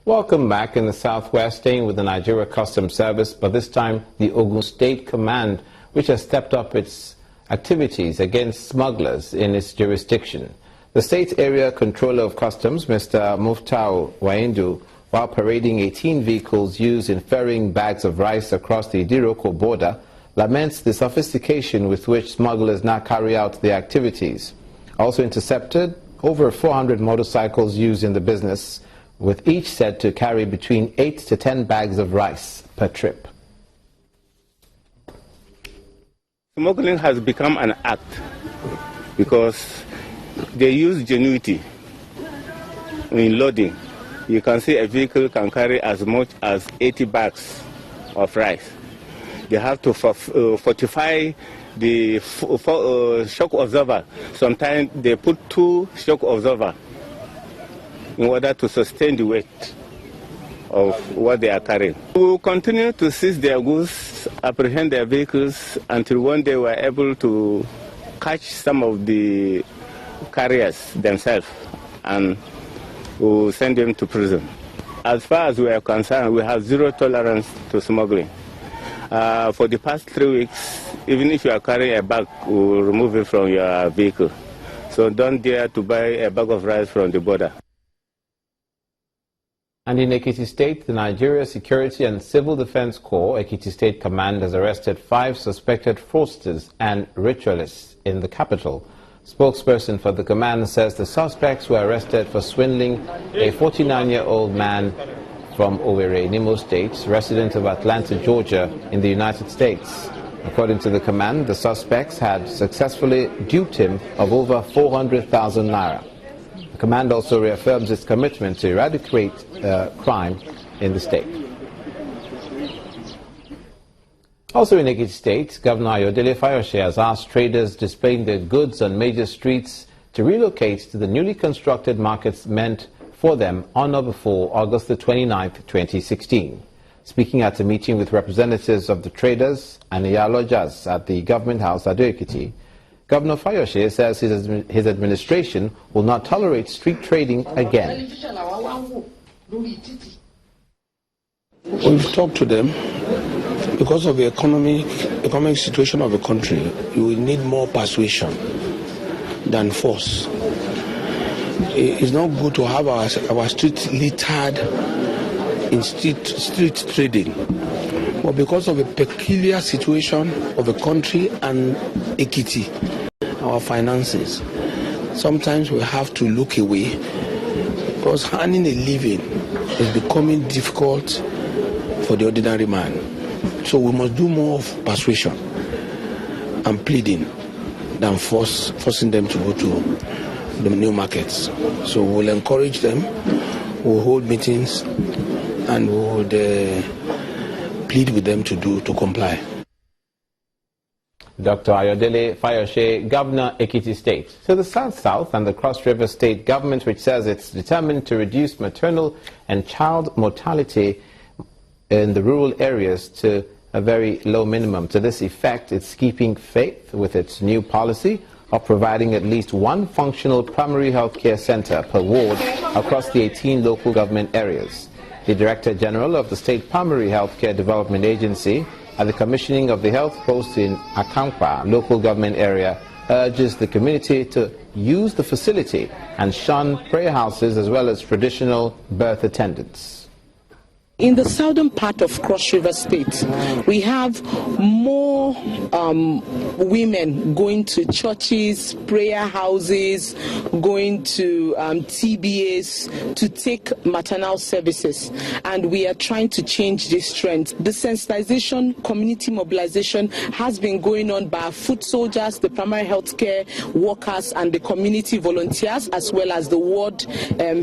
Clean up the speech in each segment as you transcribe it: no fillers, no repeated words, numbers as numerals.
Welcome back in the southwest, staying with the Nigeria Customs Service, but this time the Ogun State Command, which has stepped up its activities against smugglers in its jurisdiction. The state area controller of customs, Mr. Muftau Waindu, while parading 18 vehicles used in ferrying bags of rice across the Idiroko border, laments the sophistication with which smugglers now carry out their activities. Also intercepted over 400 motorcycles used in the business, with each said to carry between 8 to 10 bags of rice per trip. Smuggling has become an act because they use genuity in loading. You can see a vehicle can carry as much as 80 bags of rice. They have to fortify the shock absorber. Sometimes they put 2 shock absorbers in order to sustain the weight of what they are carrying. We will continue to seize their goods, apprehend their vehicles until one day we are able to catch some of the carriers themselves and we will send them to prison. As far as we are concerned, we have zero tolerance to smuggling. For the past 3 weeks, even if you are carrying a bag, we will remove it from your vehicle. So don't dare to buy a bag of rice from the border. And in Ekiti State, the Nigeria Security and Civil Defense Corps, Ekiti State Command, has arrested 5 suspected fraudsters and ritualists in the capital. Spokesperson for the command says the suspects were arrested for swindling a 49-year-old man from Owerri, Imo State, resident of Atlanta, Georgia, in the United States. According to the command, the suspects had successfully duped him of over 400,000 naira. The command also reaffirms its commitment to eradicate crime in the state. Also in Ekiti State, Governor Ayodele Fayose has asked traders displaying their goods on major streets to relocate to the newly constructed markets meant for them on or before August the 29th, 2016. Speaking at a meeting with representatives of the traders and Iyalojas at the Government House at Ekiti, Governor Fayose says his administration will not tolerate street trading again. We've talked to them. Because of the economic situation of the country, you will need more persuasion than force. It's not good to have our streets littered in street trading. But because of the peculiar situation of the country and Ekiti, our finances, sometimes we have to look away because earning a living is becoming difficult for the ordinary man. So we must do more of persuasion and pleading than forcing them to go to the new markets. So we'll encourage them, we'll hold meetings, and we'll plead with them to comply. Dr. Ayodele Fayose, Governor, Ekiti State. So the South and the Cross River State government, which says it's determined to reduce maternal and child mortality in the rural areas to a very low minimum. To this effect, it's keeping faith with its new policy of providing at least 1 functional primary health care center per ward across the 18 local government areas. The Director General of the State Primary Health Care Development Agency at the commissioning of the health post in Akamkpa local government area urges the community to use the facility and shun prayer houses as well as traditional birth attendants. In the southern part of Cross River State, we have more women going to churches, prayer houses, going to TBAs to take maternal services. And we are trying to change this trend. The sensitization, community mobilization has been going on by foot soldiers, the primary health care workers, and the community volunteers, as well as the ward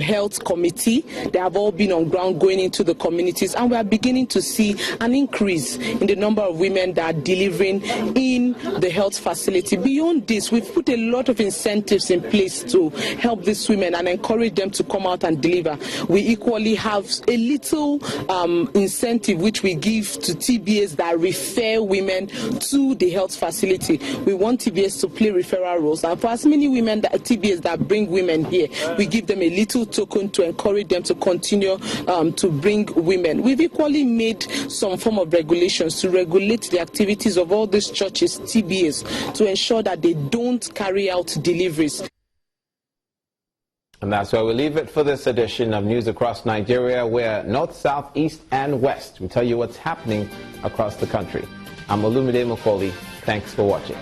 health committee. They have all been on ground going into the community communities, and we are beginning to see an increase in the number of women that are delivering in the health facility. Beyond this, we've put a lot of incentives in place to help these women and encourage them to come out and deliver. We equally have a little incentive which we give to TBAs that refer women to the health facility. We want TBAs to play referral roles, and for as many women TBAs that bring women here, we give them a little token to encourage them to continue to bring women. We've equally made some form of regulations to regulate the activities of all these churches, TBAs, to ensure that they don't carry out deliveries. And that's where we leave it for this edition of News Across Nigeria, where north, south, east, and west, we tell you what's happening across the country. I'm Olumide Macaulay. Thanks for watching.